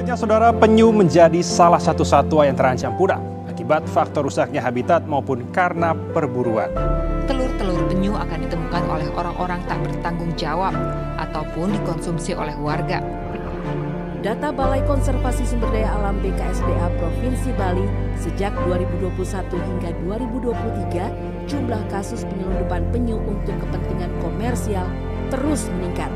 Selanjutnya, saudara, penyu menjadi salah satu satwa yang terancam punah akibat faktor rusaknya habitat maupun karena perburuan. Telur-telur penyu akan ditemukan oleh orang-orang tak bertanggung jawab ataupun dikonsumsi oleh warga. Data Balai Konservasi Sumber Daya Alam BKSDA Provinsi Bali, sejak 2021 hingga 2023, jumlah kasus penyelundupan penyu untuk kepentingan komersial terus meningkat.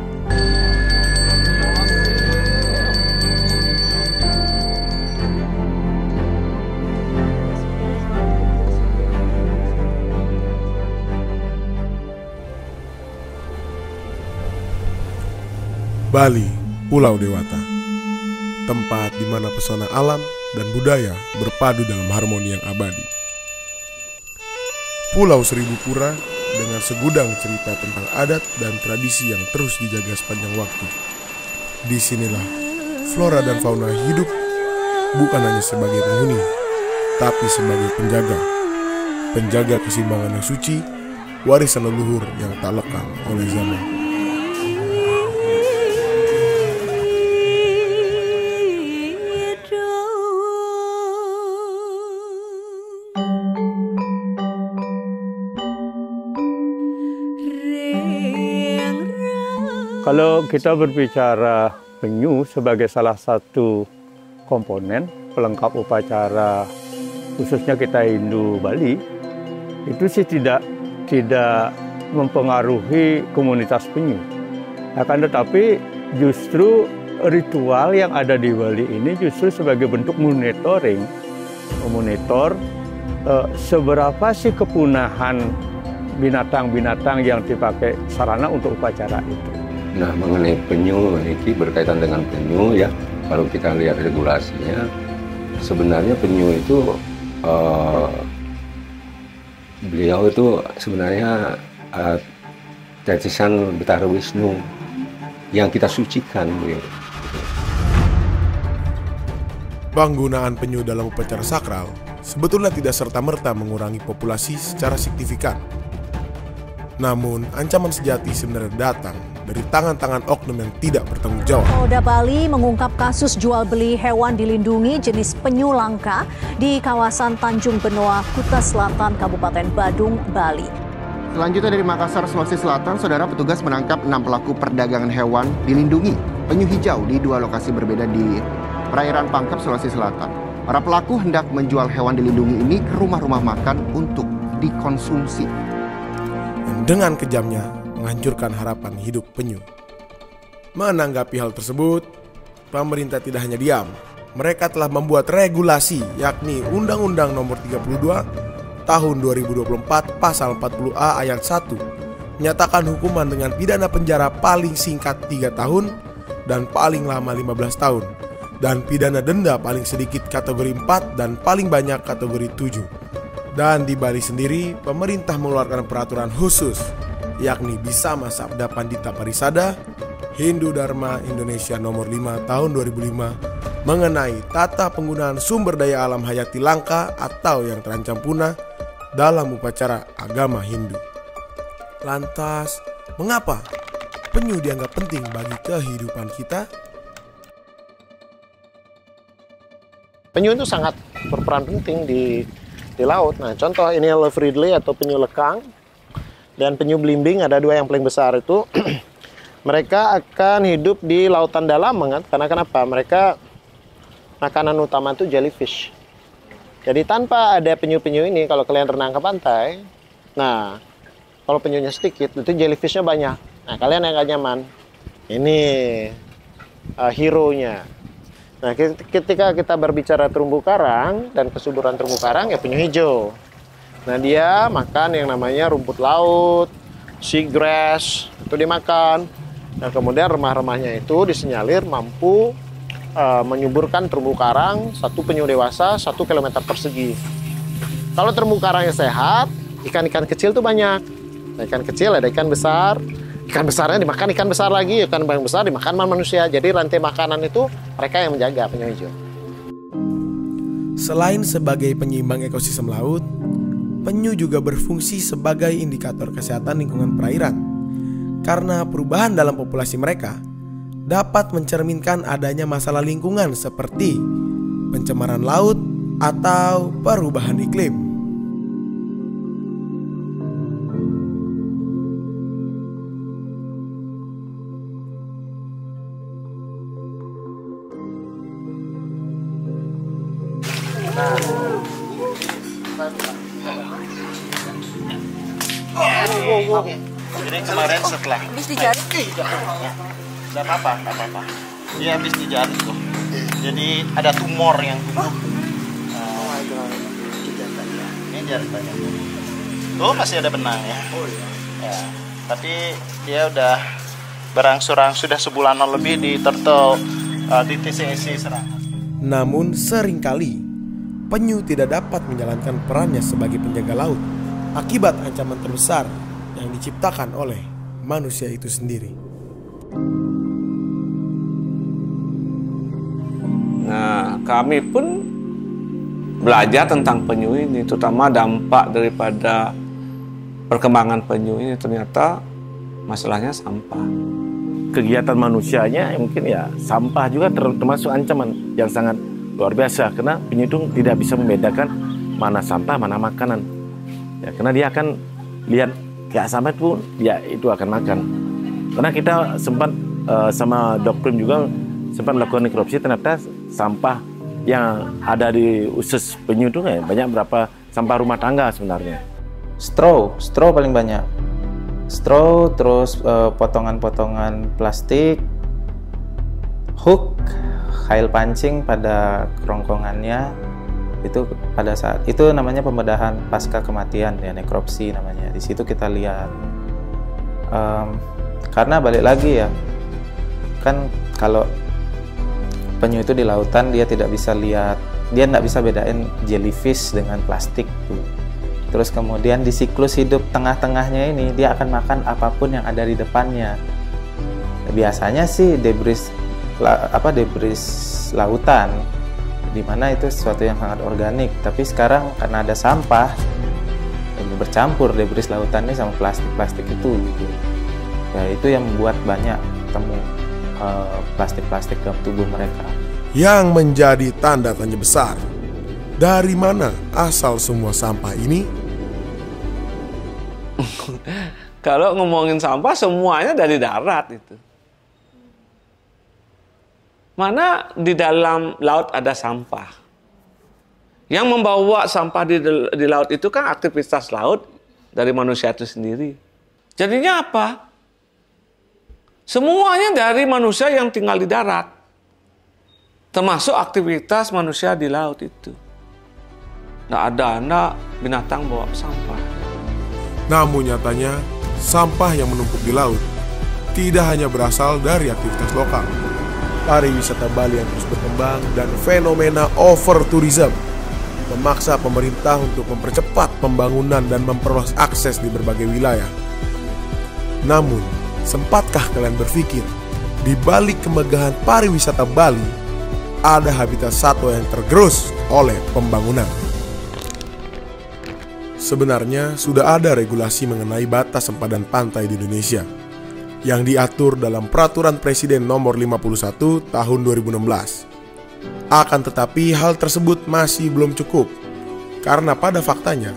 Bali, Pulau Dewata, tempat di mana pesona alam dan budaya berpadu dalam harmoni yang abadi. Pulau Seribu Pura dengan segudang cerita tentang adat dan tradisi yang terus dijaga sepanjang waktu. Disinilah flora dan fauna hidup bukan hanya sebagai penghuni, tapi sebagai penjaga keseimbangan yang suci, warisan leluhur yang tak lekang oleh zaman. Kalau kita berbicara penyu sebagai salah satu komponen pelengkap upacara, khususnya kita Hindu Bali, itu sih tidak mempengaruhi komunitas penyu. Akan tetapi justru ritual yang ada di Bali ini justru sebagai bentuk monitoring, memonitor seberapa sih kepunahan binatang-binatang yang dipakai sarana untuk upacara itu. Nah, mengenai penyu, ini berkaitan dengan penyu ya. Kalau kita lihat regulasinya, sebenarnya penyu itu beliau itu sebenarnya titisan Betara Wisnu yang kita sucikan beliau. Penggunaan penyu dalam upacara sakral sebetulnya tidak serta-merta mengurangi populasi secara signifikan. Namun, ancaman sejati sebenarnya datang dari tangan-tangan oknum yang tidak bertanggung jawab. Polda Bali mengungkap kasus jual beli hewan dilindungi jenis penyu langka di kawasan Tanjung Benoa, Kuta Selatan, Kabupaten Badung, Bali. Selanjutnya dari Makassar, Sulawesi Selatan, saudara, petugas menangkap 6 pelaku perdagangan hewan dilindungi penyu hijau di 2 lokasi berbeda di perairan Pangkep, Sulawesi Selatan. Para pelaku hendak menjual hewan dilindungi ini ke rumah-rumah makan untuk dikonsumsi. Dengan kejamnya menghancurkan harapan hidup penyu. Menanggapi hal tersebut, pemerintah tidak hanya diam. Mereka telah membuat regulasi, yakni Undang-Undang Nomor 32 Tahun 2024 Pasal 40A Ayat 1 menyatakan hukuman dengan pidana penjara paling singkat 3 tahun dan paling lama 15 tahun dan pidana denda paling sedikit kategori 4 dan paling banyak kategori 7. Dan di Bali sendiri, pemerintah mengeluarkan peraturan khusus, yakni Bisama Sabda Pandita Parisada, Hindu Dharma Indonesia Nomor 5 Tahun 2005 mengenai tata penggunaan sumber daya alam hayati langka atau yang terancam punah dalam upacara agama Hindu. Lantas, mengapa penyu dianggap penting bagi kehidupan kita? Penyu itu sangat berperan penting di laut. Nah, contoh ini Love Ridley atau penyu lekang dan penyu belimbing, ada 2 yang paling besar itu. Mereka akan hidup di lautan dalam banget. Karena kenapa? Mereka makanan utama itu jellyfish. Jadi tanpa ada penyu-penyu ini, kalau kalian renang ke pantai, nah kalau penyunya sedikit, itu jellyfishnya banyak. Nah, kalian yang gak nyaman, ini hero-nya. Nah, ketika kita berbicara terumbu karang dan kesuburan terumbu karang, ya penyu hijau. Nah, dia makan yang namanya rumput laut, seagrass, itu dimakan. Nah, kemudian remah-remahnya itu disinyalir mampu menyuburkan terumbu karang 1 penyu dewasa 1 km persegi. Kalau terumbu karangnya sehat, ikan-ikan kecil tuh banyak. Nah, ikan kecil ada ikan besar. Ikan besarnya dimakan ikan besar lagi, ikan yang besar dimakan manusia. Jadi rantai makanan itu mereka yang menjaga penyu hijau. Selain sebagai penyeimbang ekosistem laut, penyu juga berfungsi sebagai indikator kesehatan lingkungan perairan. Karena perubahan dalam populasi mereka dapat mencerminkan adanya masalah lingkungan seperti pencemaran laut atau perubahan iklim. Jadi kemarin setelah Habis dijaring? Gak apa-apa. Dia habis dijaring tuh. Jadi ada tumor yang tumbuh. Ini jaring banyak. Tuh masih ada benang ya. Ya. Tapi dia udah berangsur-angsur sudah sebulanan lebih di turtle di TCSC Serangan. Namun seringkali penyu tidak dapat menjalankan perannya sebagai penjaga laut akibat ancaman terbesar yang diciptakan oleh manusia itu sendiri. Nah, kami pun belajar tentang penyu ini, terutama dampak daripada perkembangan penyu ini. Ternyata masalahnya sampah. Kegiatan manusianya mungkin ya sampah juga termasuk ancaman yang sangat luar biasa, karena penyu itu tidak bisa membedakan mana sampah mana makanan ya, karena dia akan lihat kayak sampah pun ya itu akan makan. Karena kita sempat sama Dok Prim juga sempat melakukan nekropsi, ternyata sampah yang ada di usus penyu itu banyak berapa sampah rumah tangga sebenarnya. Straw paling banyak. Straw, terus potongan-potongan plastik, hook, kail pancing pada kerongkongannya, itu pada saat itu namanya pembedahan pasca kematian ya, nekropsi namanya. Di situ kita lihat karena balik lagi ya, kan kalau penyu itu di lautan dia tidak bisa lihat, dia tidak bisa bedain jellyfish dengan plastik tuh. Terus kemudian di siklus hidup tengah-tengahnya ini dia akan makan apapun yang ada di depannya. Biasanya sih debris lautan, di mana itu sesuatu yang sangat organik. Tapi sekarang karena ada sampah, bercampur debris lautan ini sama plastik itu. Gitu. Ya itu yang membuat banyak temu plastik-plastik dalam tubuh mereka. Yang menjadi tanda tanya besar, dari mana asal semua sampah ini? Kalau ngomongin sampah semuanya dari darat itu. Mana di dalam laut ada sampah. Yang membawa sampah di laut itu kan aktivitas laut dari manusia itu sendiri. Jadinya apa? Semuanya dari manusia yang tinggal di darat. Termasuk aktivitas manusia di laut itu. Nggak ada anak binatang bawa sampah. Namun nyatanya, sampah yang menumpuk di laut tidak hanya berasal dari aktivitas lokal. Pariwisata Bali yang terus berkembang dan fenomena over-tourism memaksa pemerintah untuk mempercepat pembangunan dan memperluas akses di berbagai wilayah. Namun, sempatkah kalian berpikir, di balik kemegahan pariwisata Bali, ada habitat satwa yang tergerus oleh pembangunan? Sebenarnya sudah ada regulasi mengenai batas sempadan pantai di Indonesia yang diatur dalam Peraturan Presiden Nomor 51 Tahun 2016. Akan tetapi hal tersebut masih belum cukup, karena pada faktanya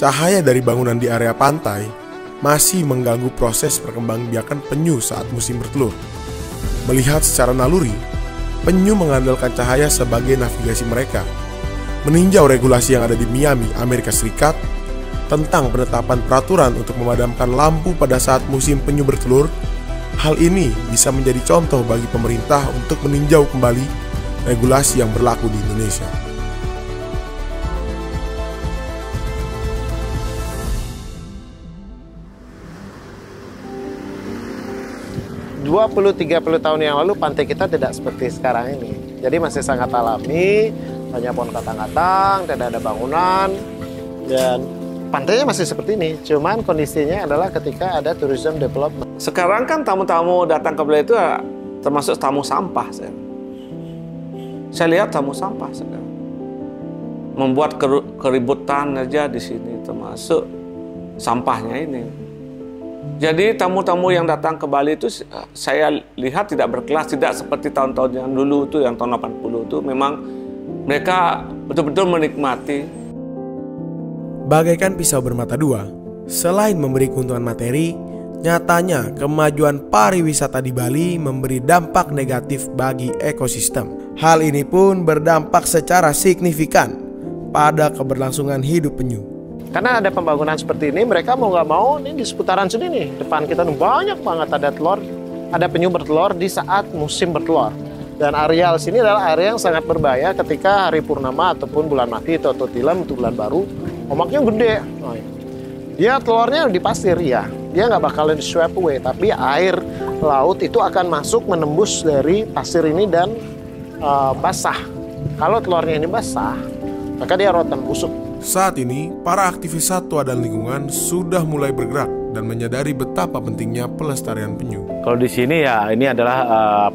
cahaya dari bangunan di area pantai masih mengganggu proses perkembangbiakan penyu saat musim bertelur. Melihat secara naluri, penyu mengandalkan cahaya sebagai navigasi mereka. Meninjau regulasi yang ada di Miami, Amerika Serikat tentang penetapan peraturan untuk memadamkan lampu pada saat musim penyu bertelur, hal ini bisa menjadi contoh bagi pemerintah untuk meninjau kembali regulasi yang berlaku di Indonesia. Puluh 30 tahun yang lalu pantai kita tidak seperti sekarang ini. Jadi masih sangat alami, banyak pohon katang-katang, tidak ada bangunan, dan pantainya masih seperti ini. Cuman kondisinya adalah ketika ada tourism development. Sekarang kan tamu-tamu datang ke Bali itu termasuk tamu sampah. Saya lihat tamu sampah sekarang. Membuat keributan aja di sini, termasuk sampahnya ini. Jadi tamu-tamu yang datang ke Bali itu saya lihat tidak berkelas, tidak seperti tahun-tahun yang dulu itu, yang tahun 80 itu memang mereka betul-betul menikmati. Bagaikan pisau bermata dua, selain memberi keuntungan materi, nyatanya kemajuan pariwisata di Bali memberi dampak negatif bagi ekosistem. Hal ini pun berdampak secara signifikan pada keberlangsungan hidup penyu. Karena ada pembangunan seperti ini, mereka mau nggak mau nih di seputaran sini nih, depan kita banyak banget ada telur, ada penyu bertelur di saat musim bertelur. Dan areal sini adalah area yang sangat berbahaya ketika hari purnama ataupun bulan mati atau tilam untuk bulan baru, omaknya gede. Dia telurnya di pasir ya, dia nggak bakalan di swept away, tapi air laut itu akan masuk menembus dari pasir ini dan basah. Kalau telurnya ini basah, maka dia rotan busuk. Saat ini, para aktivis satwa dan lingkungan sudah mulai bergerak dan menyadari betapa pentingnya pelestarian penyu. Kalau di sini ya ini adalah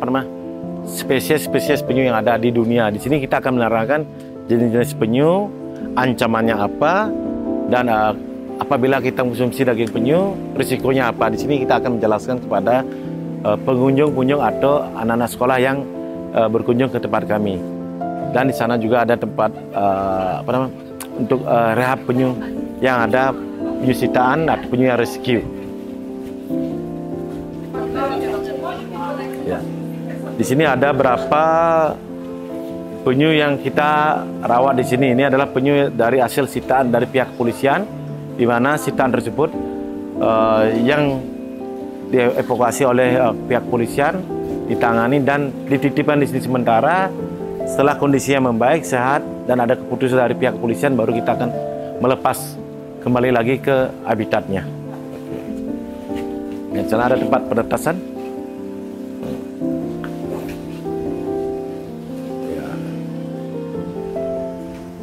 spesies-spesies penyu yang ada di dunia. Di sini kita akan menerangkan jenis-jenis penyu, ancamannya apa, dan apabila kita konsumsi daging penyu, risikonya apa. Di sini kita akan menjelaskan kepada pengunjung-pengunjung atau anak-anak sekolah yang berkunjung ke tempat kami. Dan di sana juga ada tempat untuk rehab penyu yang ada penyu sitaan atau penyu yang rescue. Ya. Di sini ada berapa penyu yang kita rawat di sini. Ini adalah penyu dari hasil sitaan dari pihak kepolisian, di mana sitaan tersebut yang dievakuasi oleh pihak kepolisian ditangani dan dititipkan di sini sementara. Setelah kondisinya membaik, sehat, dan ada keputusan dari pihak kepolisian, baru kita akan melepas kembali lagi ke habitatnya. Di sana ada tempat penetasan.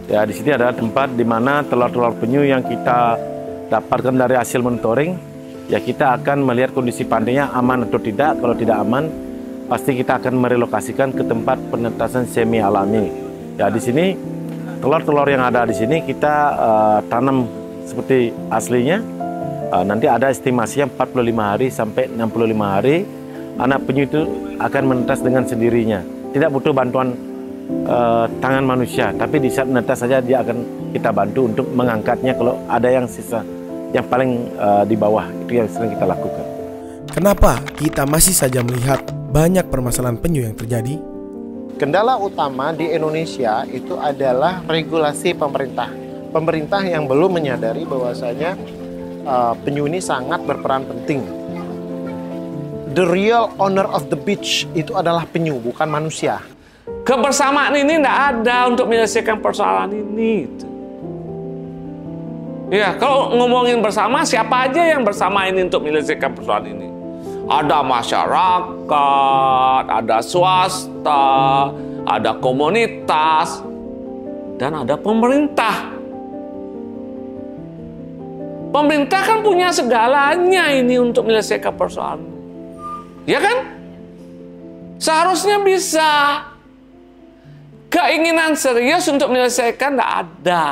Ya, di sini adalah tempat di mana telur-telur penyu yang kita dapatkan dari hasil monitoring. Ya, kita akan melihat kondisi pantainya aman atau tidak. Kalau tidak aman, pasti kita akan merelokasikan ke tempat penetasan semi alami. Ya, di sini telur-telur yang ada di sini kita tanam seperti aslinya. Nanti ada estimasinya 45 hari sampai 65 hari anak penyu itu akan menetas dengan sendirinya. Tidak butuh bantuan tangan manusia, tapi di saat menetas saja dia akan kita bantu untuk mengangkatnya kalau ada yang sisa yang paling di bawah. Itu yang sering kita lakukan. Kenapa kita masih saja melihat banyak permasalahan penyu yang terjadi? Kendala utama di Indonesia itu adalah regulasi pemerintah. Pemerintah yang belum menyadari bahwasanya penyu ini sangat berperan penting. The real owner of the beach itu adalah penyu, bukan manusia. Kebersamaan ini tidak ada untuk menyelesaikan persoalan ini. Ya, kalau ngomongin bersama, siapa aja yang bersama ini untuk menyelesaikan persoalan ini? Ada masyarakat, ada swasta, ada komunitas, dan ada pemerintah. Pemerintah kan punya segalanya ini untuk menyelesaikan persoalan. Ya kan? Seharusnya bisa. Keinginan serius untuk menyelesaikan tidak ada.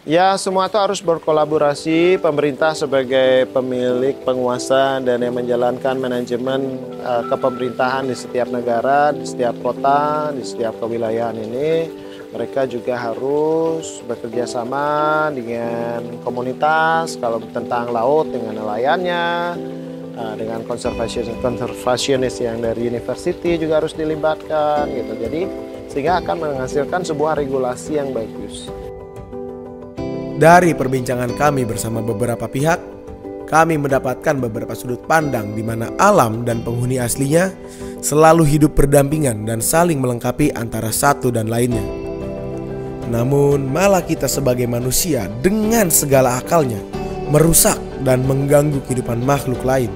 Ya, semua itu harus berkolaborasi, pemerintah sebagai pemilik, penguasa, dan yang menjalankan manajemen kepemerintahan di setiap negara, di setiap kota, di setiap kewilayahan ini. Mereka juga harus bekerja sama dengan komunitas, kalau tentang laut dengan nelayannya, dengan konservasionis yang dari university juga harus dilibatkan, gitu. Jadi, sehingga akan menghasilkan sebuah regulasi yang bagus. Dari perbincangan kami bersama beberapa pihak, kami mendapatkan beberapa sudut pandang di mana alam dan penghuni aslinya selalu hidup berdampingan dan saling melengkapi antara satu dan lainnya. Namun malah kita sebagai manusia dengan segala akalnya merusak dan mengganggu kehidupan makhluk lain.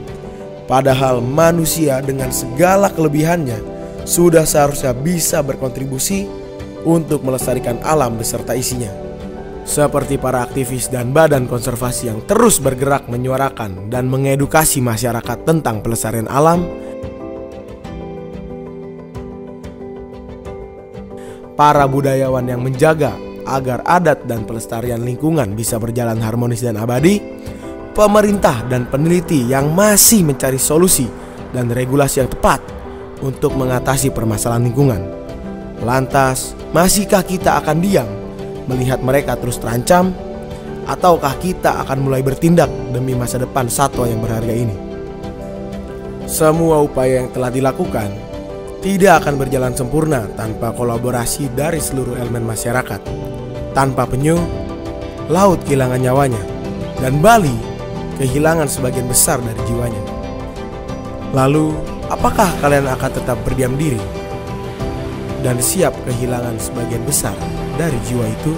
Padahal manusia dengan segala kelebihannya sudah seharusnya bisa berkontribusi untuk melestarikan alam beserta isinya. Seperti para aktivis dan badan konservasi yang terus bergerak menyuarakan dan mengedukasi masyarakat tentang pelestarian alam, para budayawan yang menjaga agar adat dan pelestarian lingkungan bisa berjalan harmonis dan abadi, pemerintah dan peneliti yang masih mencari solusi dan regulasi yang tepat untuk mengatasi permasalahan lingkungan. Lantas, masihkah kita akan diam melihat mereka terus terancam? Ataukah kita akan mulai bertindak demi masa depan satwa yang berharga ini? Semua upaya yang telah dilakukan tidak akan berjalan sempurna tanpa kolaborasi dari seluruh elemen masyarakat. Tanpa penyu, laut kehilangan nyawanya, dan Bali kehilangan sebagian besar dari jiwanya. Lalu, apakah kalian akan tetap berdiam diri dan siap kehilangan sebagian besar dari jiwa itu?